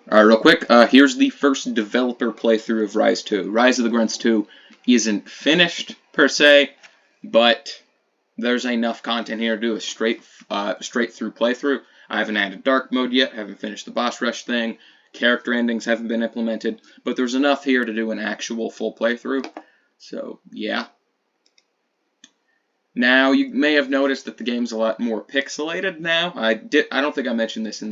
Alright, real quick, here's the first developer playthrough of Rise 2. Rise of the Grunts 2 isn't finished, per se, but there's enough content here to do a straight through playthrough. I haven't added dark mode yet, haven't finished the boss rush thing, character endings haven't been implemented, but there's enough here to do an actual full playthrough. So, yeah. Now, you may have noticed that the game's a lot more pixelated now. I don't think I mentioned this in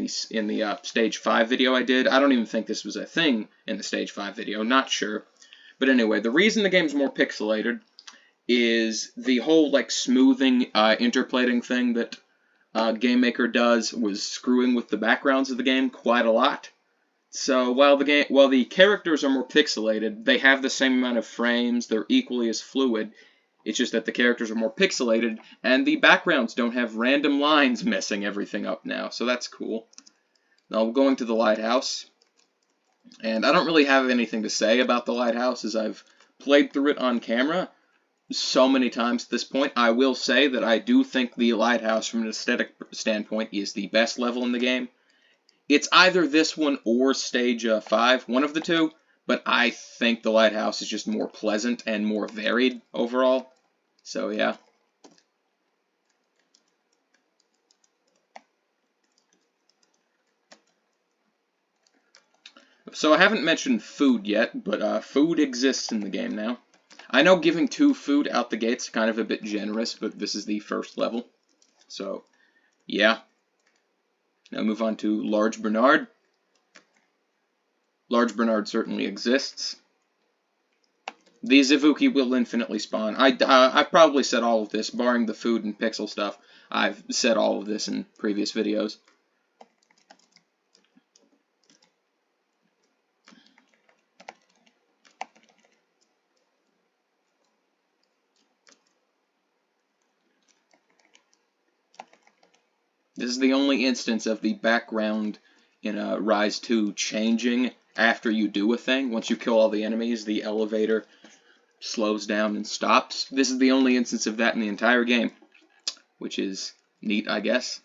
the Stage 5 video I did. I don't even think this was a thing in the Stage 5 video, not sure. But anyway, the reason the game's more pixelated is the whole, like, smoothing, interpolating thing that Game Maker does was screwing with the backgrounds of the game quite a lot. So while the characters are more pixelated, they have the same amount of frames, they're equally as fluid. It's just that the characters are more pixelated, and the backgrounds don't have random lines messing everything up now, so that's cool. Now, we're going to the lighthouse, and I don't really have anything to say about the lighthouse, as I've played through it on camera so many times at this point. I will say that I do think the lighthouse, from an aesthetic standpoint, is the best level in the game. It's either this one or Stage 5, one of the two, but I think the lighthouse is just more pleasant and more varied overall. So, yeah. So I haven't mentioned food yet, but food exists in the game now. I know giving 2 food out the gate's kind of a bit generous, but this is the first level. So, yeah. Now move on to Large Bernard. Large Bernard certainly exists. The Zavuki will infinitely spawn. I've probably said all of this, barring the food and pixel stuff. I've said all of this in previous videos. This is the only instance of the background in Rise 2 changing after you do a thing. Once you kill all the enemies, the elevator slows down and stops. This is the only instance of that in the entire game, which is neat, I guess.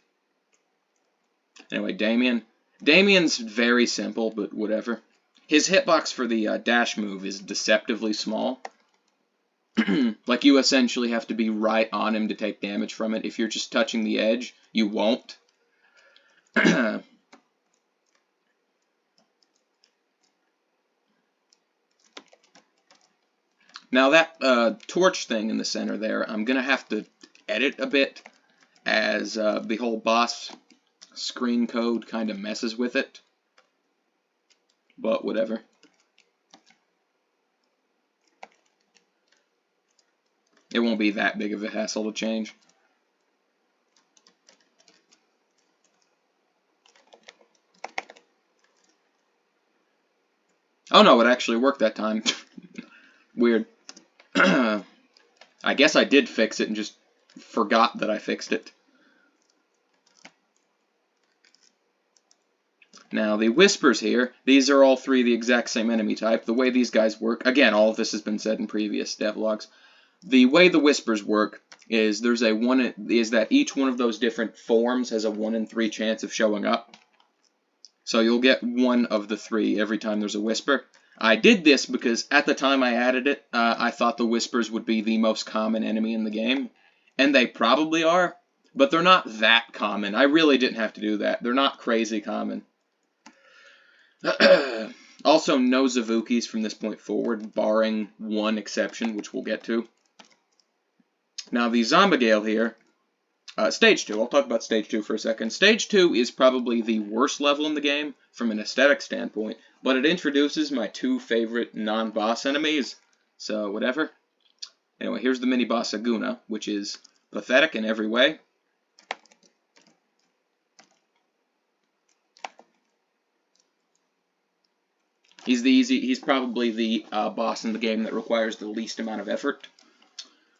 Anyway, Damien. Damien's very simple, but whatever. His hitbox for the dash move is deceptively small. Like, you essentially have to be right on him to take damage from it. If you're just touching the edge, you won't. Now that torch thing in the center there, I'm going to have to edit a bit, as the whole boss screen code kind of messes with it. But whatever. It won't be that big of a hassle to change. Oh no, it actually worked that time. Weird. I guess I did fix it and just forgot that I fixed it. Now, the Whispers here, these are all 3 the exact same enemy type. The way these guys work, again, all of this has been said in previous devlogs. The way the Whispers work is that each one of those different forms has a 1 in 3 chance of showing up. So you'll get 1 of the 3 every time there's a Whisper. I did this because at the time I added it, I thought the Whispers would be the most common enemy in the game. And they probably are, but they're not that common. I really didn't have to do that. They're not crazy common. Also, no Zavukis from this point forward, barring one exception, which we'll get to. Now, the Zombigale here, Stage 2, I'll talk about Stage 2 for a second. Stage 2 is probably the worst level in the game from an aesthetic standpoint, but it introduces my 2 favorite non-boss enemies, so whatever. Anyway, here's the mini-boss Aguna, which is pathetic in every way. He's probably the boss in the game that requires the least amount of effort,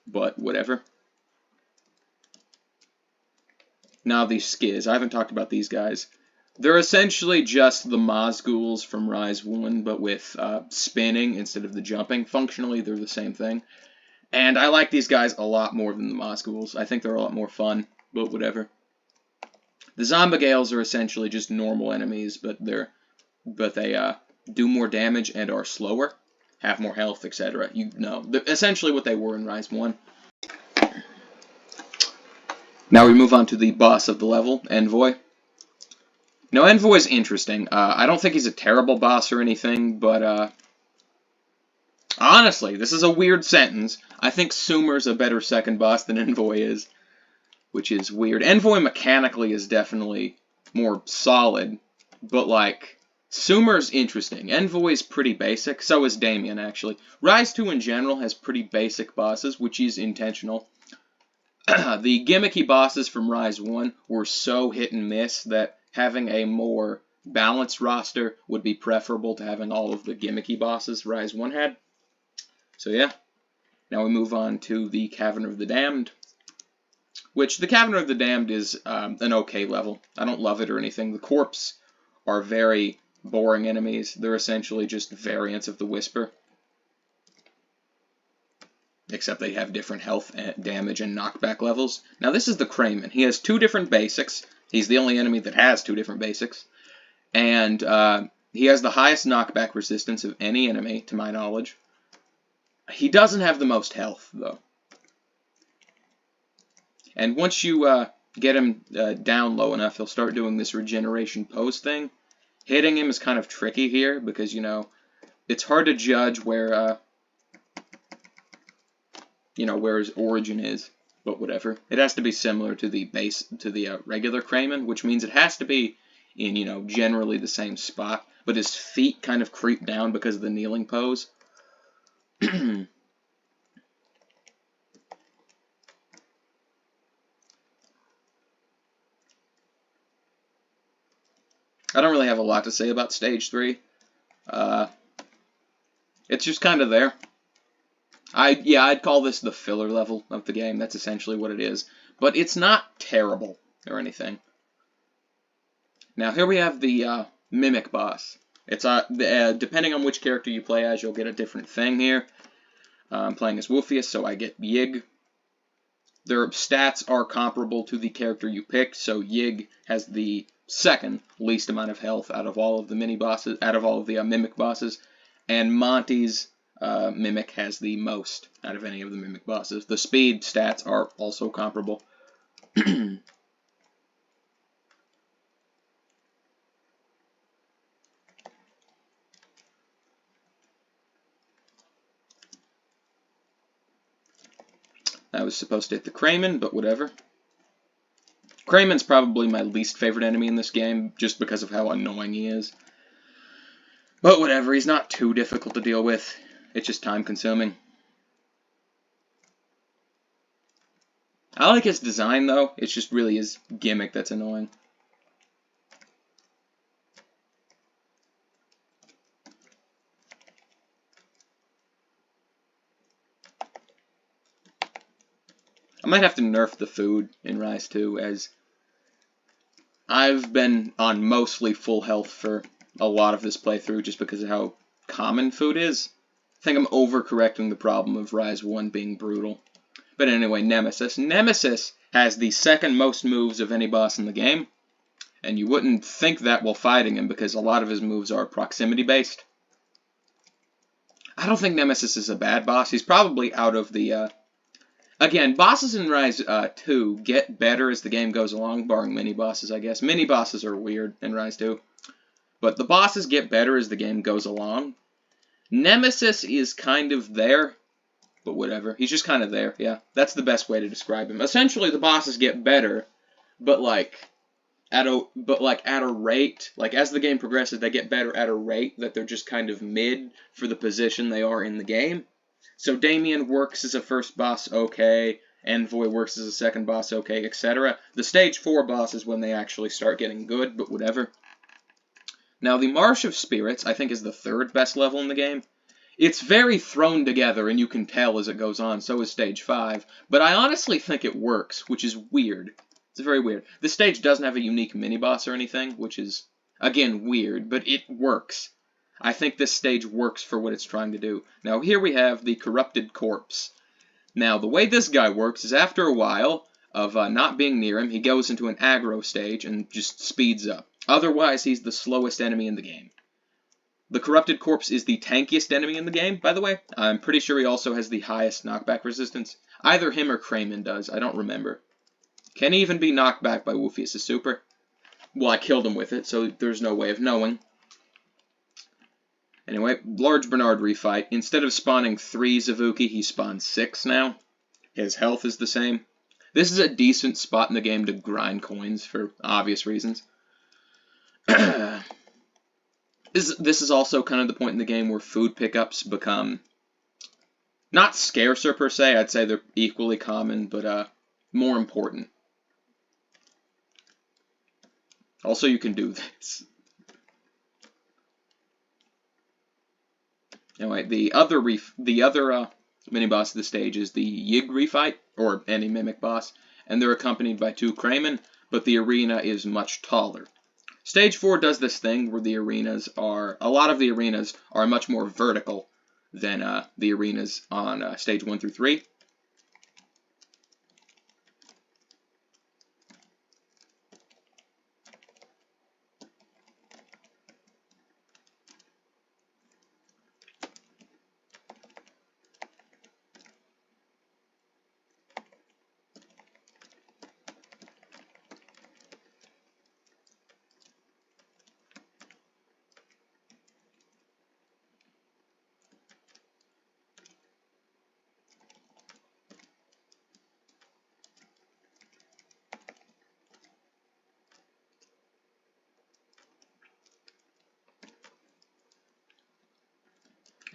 but whatever. Now these Skiz, I haven't talked about these guys. They're essentially just the Mazghouls from Rise 1, but with spinning instead of the jumping. Functionally, they're the same thing. And I like these guys a lot more than the Mazghouls. I think they're a lot more fun, but whatever. The Zombigales are essentially just normal enemies, but they're but they do more damage and are slower, have more health, etc. You know, essentially what they were in Rise 1. Now we move on to the boss of the level, Envoy. Now, Envoy is interesting. I don't think he's a terrible boss or anything, but honestly, this is a weird sentence. I think Sumer's a better second boss than Envoy is, which is weird. Envoy mechanically is definitely more solid, but like, Sumer's interesting. Envoy is pretty basic, so is Damien, actually. Rise 2 in general has pretty basic bosses, which is intentional. The gimmicky bosses from Rise 1 were so hit and miss that having a more balanced roster would be preferable to having all of the gimmicky bosses Rise 1 had. So yeah, now we move on to the Cavern of the Damned, which the Cavern of the Damned is an okay level. I don't love it or anything. The Corpse are very boring enemies. They're essentially just variants of the Whisper, except they have different health, and damage, and knockback levels. Now this is the Crayman. He has 2 different basics. He's the only enemy that has 2 different basics. And he has the highest knockback resistance of any enemy, to my knowledge. He doesn't have the most health, though. And once you get him down low enough, he'll start doing this regeneration pose thing. Hitting him is kind of tricky here, because, you know, it's hard to judge where, where his origin is. But whatever. It has to be similar to the regular Crayman, which means it has to be in, generally the same spot. But his feet kind of creep down because of the kneeling pose. I don't really have a lot to say about Stage 3. It's just kind of there. I'd call this the filler level of the game. That's essentially what it is. But it's not terrible or anything. Now, here we have the Mimic boss. It's depending on which character you play as, you'll get a different thing here. I'm playing as Wolfius, so I get Yig. Their stats are comparable to the character you picked, so Yig has the second least amount of health out of all of the Mimic bosses, and Monty's Mimic has the most out of any of the Mimic bosses. The speed stats are also comparable. I was supposed to hit the Crayman, but whatever. Crayman's probably my least favorite enemy in this game, just because of how annoying he is. But whatever, he's not too difficult to deal with. It's just time-consuming. I like his design, though. It's just really his gimmick that's annoying. I might have to nerf the food in Rise 2, as I've been on mostly full health for a lot of this playthrough just because of how common food is. I think I'm overcorrecting the problem of Rise 1 being brutal. But anyway, Nemesis. Nemesis has the second most moves of any boss in the game, and you wouldn't think that while fighting him because a lot of his moves are proximity-based. I don't think Nemesis is a bad boss. He's probably out of the... Again, bosses in Rise 2 get better as the game goes along, barring mini-bosses, I guess. Mini-bosses are weird in Rise 2. But the bosses get better as the game goes along. Nemesis is kind of there, but whatever. He's just kind of there, yeah. That's the best way to describe him. Essentially, the bosses get better, but at a rate, like as the game progresses, they get better at a rate that they're just kind of mid for the position they are in the game. So Damien works as a first boss okay, Envoy works as a second boss okay, etc. The Stage 4 boss is when they actually start getting good, but whatever. Now, the Marsh of Spirits, I think, is the third best level in the game. It's very thrown together, and you can tell as it goes on, so is Stage 5, but I honestly think it works, which is weird. It's very weird. This stage doesn't have a unique mini-boss or anything, which is, again, weird, but it works. I think this stage works for what it's trying to do. Now, here we have the Corrupted Corpse. Now, the way this guy works is after a while of not being near him, he goes into an aggro stage and just speeds up. Otherwise, he's the slowest enemy in the game. The Corrupted Corpse is the tankiest enemy in the game, by the way. I'm pretty sure he also has the highest knockback resistance. Either him or Kramen does, I don't remember. Can he even be knocked back by Wolfius' super? Well, I killed him with it, so there's no way of knowing. Anyway, Large Bernard refight. Instead of spawning 3 Zavuki, he spawns 6 now. His health is the same. This is a decent spot in the game to grind coins for obvious reasons. This is also kind of the point in the game where food pickups become not scarcer per se. I'd say they're equally common, but more important. Also, you can do this. Anyway, the other mini-boss of the stage is the Yig refight, or any mimic boss, and they're accompanied by 2 Kramen, but the arena is much taller. Stage 4 does this thing where a lot of the arenas are much more vertical than the arenas on stage 1 through 3.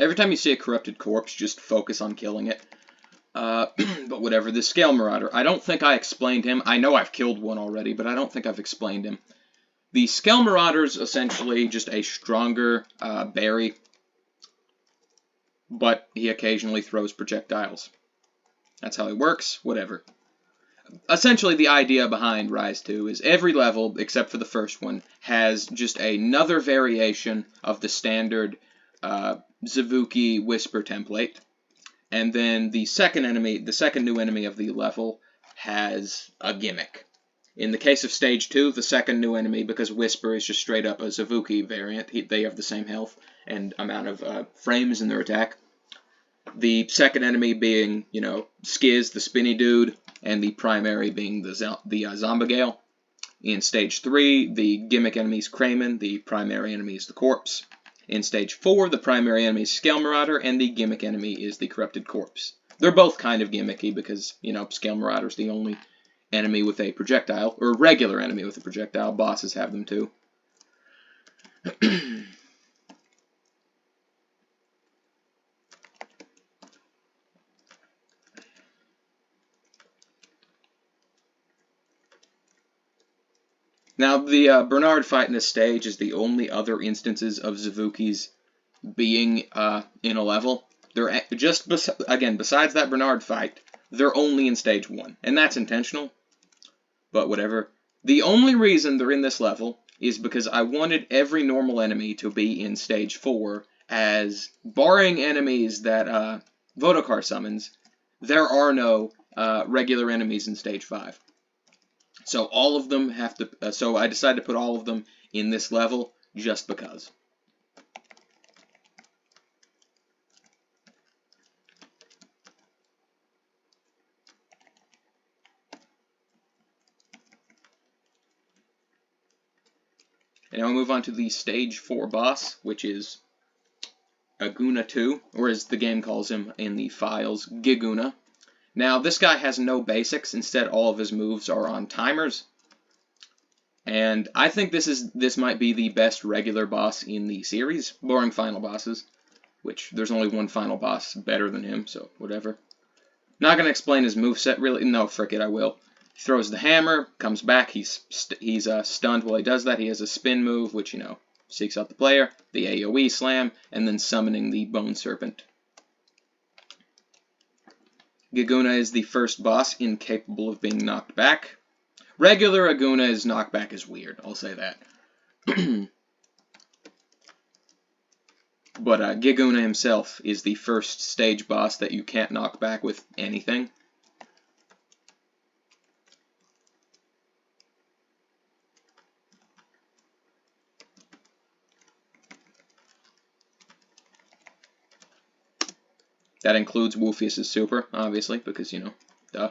Every time you see a corrupted corpse, just focus on killing it. But whatever, the Scale Marauder. I don't think I explained him. I know I've killed one already, but I don't think I've explained him. The Scale Marauder's essentially just a stronger berry, but he occasionally throws projectiles. That's how he works, whatever. Essentially, the idea behind Rise 2 is every level, except for the first one, has just another variation of the standard Zavuki Whisper template. And then the second new enemy of the level, has a gimmick. In the case of Stage 2, the second new enemy, because Whisper is just straight up a Zavuki variant, they have the same health and amount of frames in their attack. The second enemy being, Skiz, the spinny dude, and the primary being the Zombigale. In Stage 3, the gimmick enemy is Kramen, the primary enemy is the Corpse. In Stage 4, the primary enemy is Scale Marauder, and the gimmick enemy is the Corrupted Corpse. They're both kind of gimmicky because, Scale Marauder is the only enemy with a projectile, or regular enemy with a projectile. Bosses have them too. Now, the Bernard fight in this stage is the only other instances of Zavukis being in a level. They're besides that Bernard fight, they're only in Stage 1, and that's intentional, but whatever. The only reason they're in this level is because I wanted every normal enemy to be in Stage 4, as, barring enemies that Vodokar summons, there are no regular enemies in Stage 5. So all of them have to. So I decided to put all of them in this level just because. And now we move on to the Stage 4 boss, which is Aguna 2, or as the game calls him in the files, Giguna. Now, this guy has no basics. Instead, all of his moves are on timers. And I think this might be the best regular boss in the series, barring final bosses, which there's only one final boss better than him, so whatever. Not going to explain his moveset, really. No, frick it, I will. He throws the hammer, comes back, he's stunned while he does that. He has a spin move, which, seeks out the player, the AoE slam, and then summoning the Bone Serpent. Giguna is the first boss incapable of being knocked back. Regular Aguna's knockback is weird, I'll say that. But Giguna himself is the first stage boss that you can't knock back with anything. That includes Wolfius' super, obviously, because, you know, duh.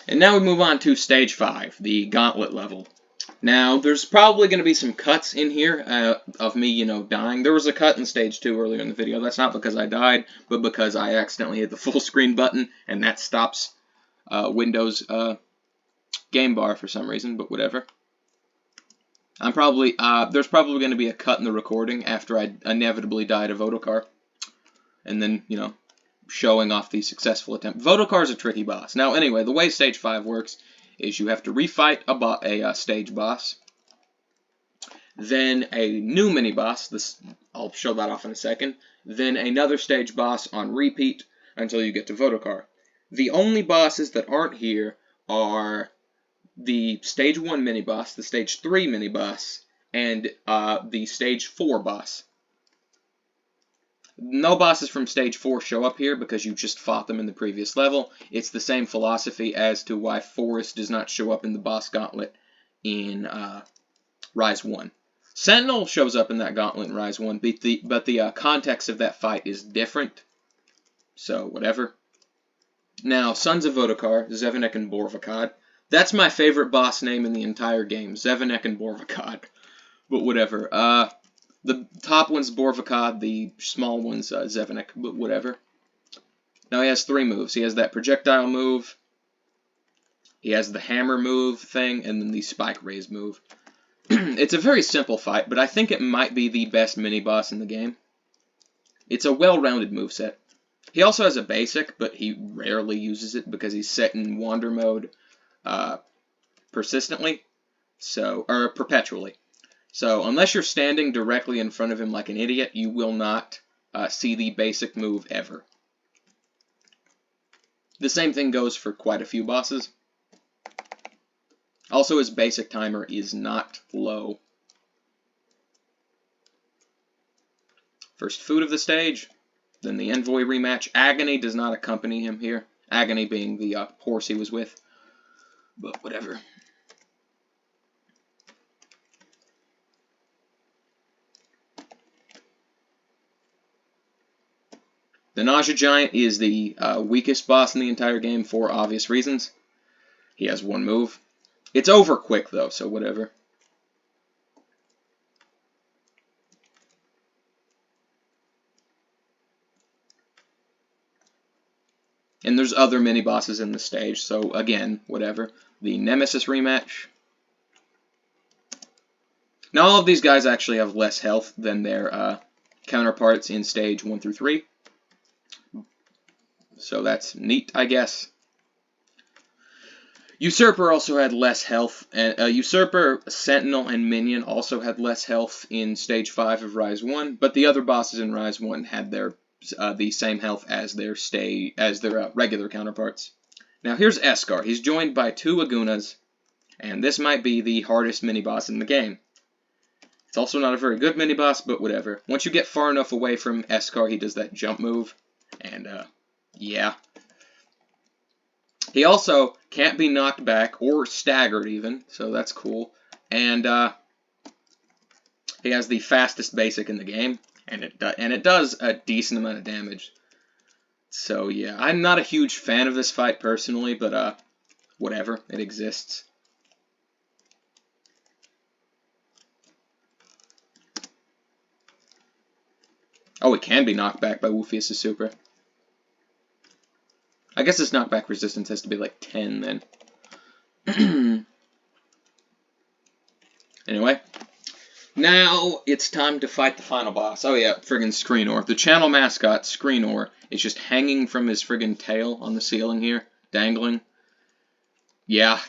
And now we move on to Stage 5, the Gauntlet level. Now, there's probably going to be some cuts in here of me, you know, dying. There was a cut in Stage 2 earlier in the video. That's not because I died, but because I accidentally hit the full screen button, and that stops Windows game bar for some reason, but whatever. There's probably going to be a cut in the recording after I inevitably died of Vodocar. And then, you know, showing off the successful attempt. Vodocar is a tricky boss. Now, anyway, the way Stage 5 works is you have to refight a stage boss, then a new mini-boss, I'll show that off in a second, then another stage boss on repeat until you get to Vodocar. The only bosses that aren't here are the Stage 1 mini-boss, the Stage 3 mini-boss, and the Stage 4 boss. No bosses from Stage 4 show up here because you just fought them in the previous level. It's the same philosophy as to why Forest does not show up in the boss gauntlet in Rise 1. Sentinel shows up in that gauntlet in Rise 1, but the context of that fight is different. So, whatever. Now, Sons of Vodocar, Zevenek and Borvakad. That's my favorite boss name in the entire game, Zevenek and Borvakad. But whatever. The top one's Borvakad, the small one's Zevenek, but whatever. Now he has 3 moves. He has that projectile move, he has the hammer move thing, and then the spike raise move. It's a very simple fight, but I think it might be the best mini-boss in the game. It's a well-rounded moveset. He also has a basic, but he rarely uses it because he's set in wander mode perpetually. So, unless you're standing directly in front of him like an idiot, you will not see the basic move ever. The same thing goes for quite a few bosses. Also, his basic timer is not low. First food of the stage, then the Envoy rematch. Agony does not accompany him here. Agony being the horse he was with. But whatever. The Nausea Giant is the weakest boss in the entire game for obvious reasons. He has 1 move. It's over quick, though, so whatever. And there's other mini-bosses in the stage, so again, whatever. The Nemesis rematch. Now, all of these guys actually have less health than their counterparts in stage 1 through 3. So that's neat, I guess. Usurper also had less health, and Usurper, Sentinel, and Minion also had less health in Stage 5 of Rise 1, but the other bosses in Rise 1 had the same health as their regular counterparts. Now here's Eskar. He's joined by 2 Agunas, and this might be the hardest mini-boss in the game. It's also not a very good mini-boss, but whatever. Once you get far enough away from Eskar, he does that jump move, and yeah. He also can't be knocked back or staggered even, so that's cool. And he has the fastest basic in the game, and it does a decent amount of damage. So yeah, I'm not a huge fan of this fight personally, but whatever, it exists. Oh, it can be knocked back by Wolfius' super. I guess this knockback resistance has to be like 10 then. Anyway, now it's time to fight the final boss. Oh yeah, friggin' Screenor. The channel mascot, Screenor, is just hanging from his friggin' tail on the ceiling here, dangling. Yeah,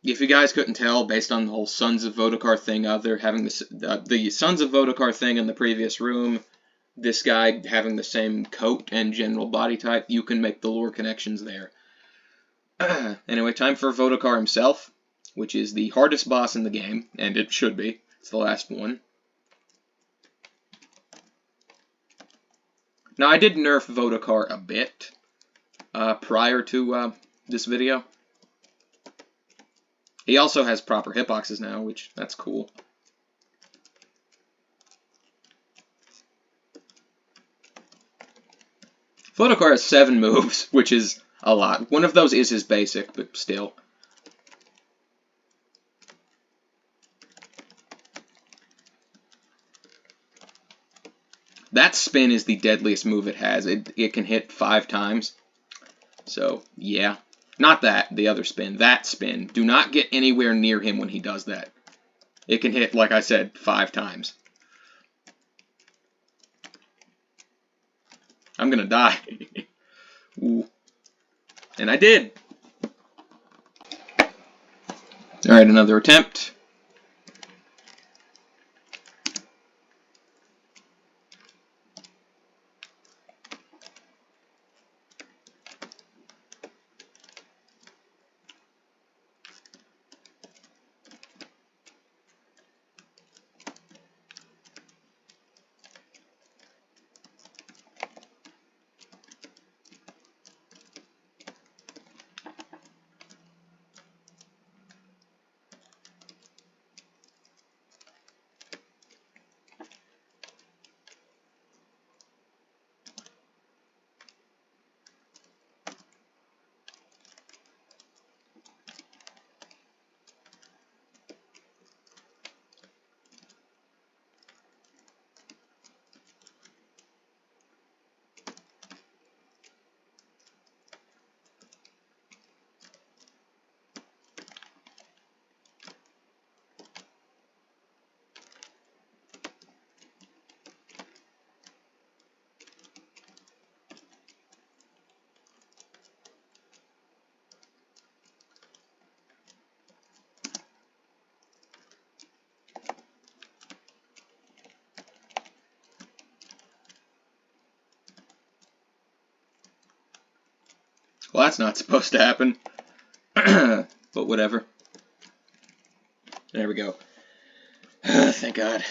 if you guys couldn't tell, based on the whole Sons of Vodocar thing out there, having the Sons of Vodocar thing in the previous room, this guy having the same coat and general body type, you can make the lore connections there. Anyway, time for Vodocar himself, which is the hardest boss in the game, and it should be. It's the last one. Now, I did nerf Vodocar a bit prior to this video. He also has proper hitboxes now, which, that's cool. Vodokar has 7 moves, which is a lot. One of those is his basic, but still. That spin is the deadliest move it has. It can hit 5 times. So, yeah. Not that, the other spin. That spin. Do not get anywhere near him when he does that. It can hit, like I said, 5 times. I'm gonna die. Ooh. And I did. Alright, another attempt. Well, that's not supposed to happen. But whatever. There we go. Thank God.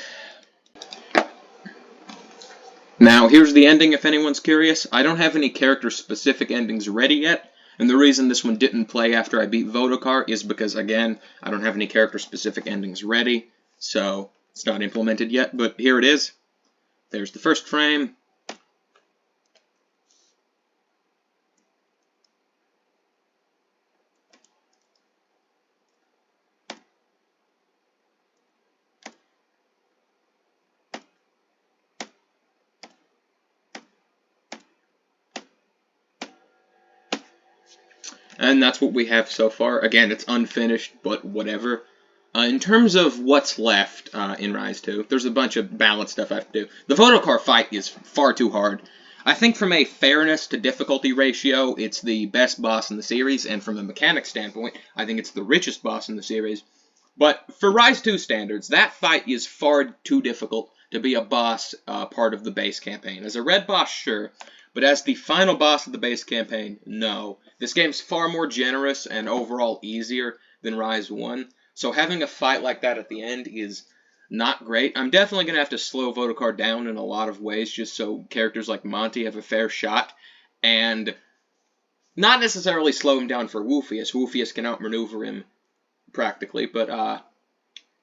Now, here's the ending if anyone's curious. I don't have any character-specific endings ready yet, and the reason this one didn't play after I beat Vodokar is because, again, I don't have any character-specific endings ready, so it's not implemented yet, but here it is. There's the first frame. And that's what we have so far. Again, it's unfinished, but whatever. In terms of what's left in Rise 2, there's a bunch of balance stuff I have to do. The Vodokar fight is far too hard. I think from a fairness to difficulty ratio, it's the best boss in the series, and from a mechanics standpoint, I think it's the richest boss in the series. But for Rise 2 standards, that fight is far too difficult to be a boss part of the base campaign. As a red boss, sure, but as the final boss of the base campaign, no. This game's far more generous and overall easier than Rise 1, so having a fight like that at the end is not great. I'm definitely going to have to slow Vodokar down in a lot of ways just so characters like Monty have a fair shot, and not necessarily slow him down for Wolfius. Wolfius can outmaneuver him practically, but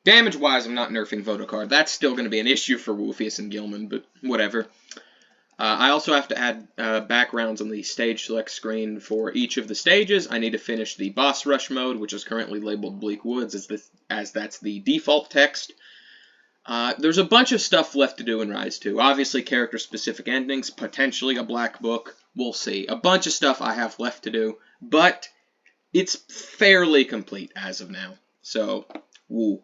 damage-wise, I'm not nerfing Vodokar. That's still going to be an issue for Wolfius and Gilman, but whatever. I also have to add backgrounds on the stage select screen for each of the stages. I need to finish the boss rush mode, which is currently labeled Bleak Woods, as that's the default text. There's a bunch of stuff left to do in Rise 2. Obviously, character-specific endings, potentially a black book. We'll see. A bunch of stuff I have left to do, but it's fairly complete as of now. So, woo.